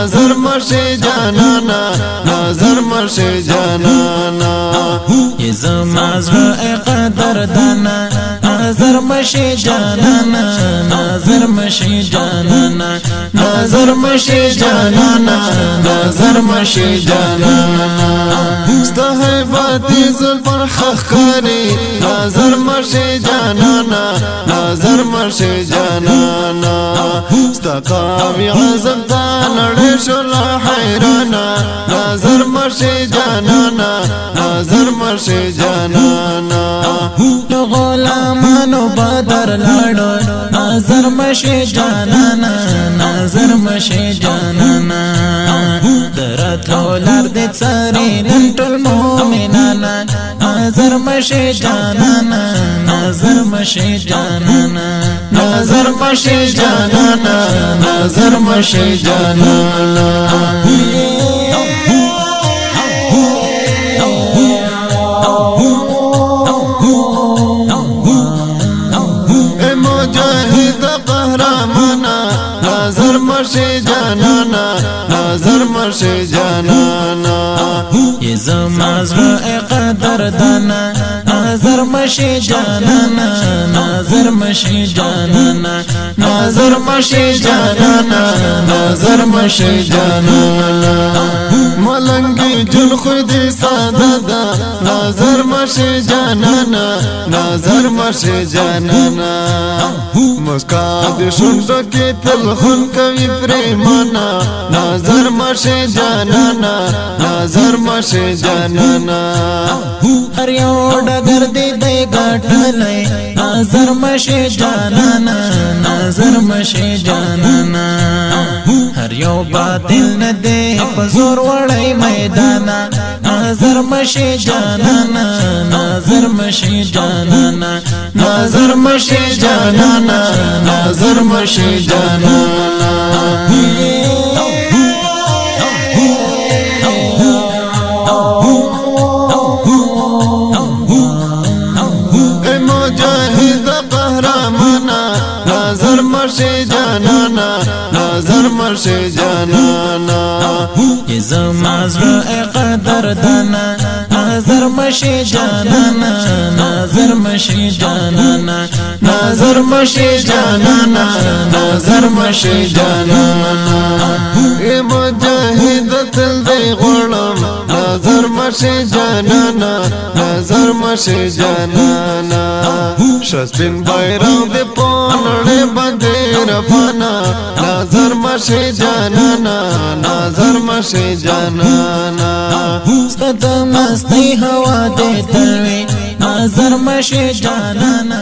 نظر مشي جانانا نظر مشي جانانا یہ زما زړه قدر دانا نظر مشي جانانا نظر مشي جانانا نظر مشي جانانا نظر مشي جانانا استهباتي زلفر خخاري نظر مشي جانانا نظر مشي جانانا استقامي عزم تانړې شولا حیرانا نظر مشي جانانا نظر مشي جانانا غلامانو بدر لاړو نظر مشي جانانا نظر مشي جانانا درتلو لار دې څاري نن ټول مؤمنانا نظر مشي جانانا نظر مشي جانانا نظر مشي جانانا نظر مشي جانانا نظر مشي جانانا نظر مشي جانانا یہ زما زړه قدر دانا نظر مشي جانانا نظر مشي جانانا نظر مشي جانانا نظر مشي جانانا ملنگی جن خودی ساده دا نظر مشي جانانا نظر مشي جانانا مسکا دې شونډو کې تلخون کوي پریمانا نظر مشي جانانا نظر مشي جانانا هر یو ډګر دې دې ګټلې نظر مشي جانانا نظر مشي جانانا هر یو باطل نه دې په زور وړي میدانا نظر مشي جانانا نظر مشي جانانا نظر مشي جانانا نظر مشي جانانا مجاهد قهرمانا نظر مشي جانانا نظر مشي جانانا یہ زما زړه قدر دانا نظر مشي جانانا نظر مشي جانانا نظر مشي جانانا نظر مشي جانانا اے مجاهد تل دی غړم نظر مشي جانانا نظر مشي جانانا شسبین بیرغ دی پونړې باندې رفانا نظر مشي جانانا نظر مشي جانانا ستاسو مستی هوا دې تلوي نظر مشي جانانا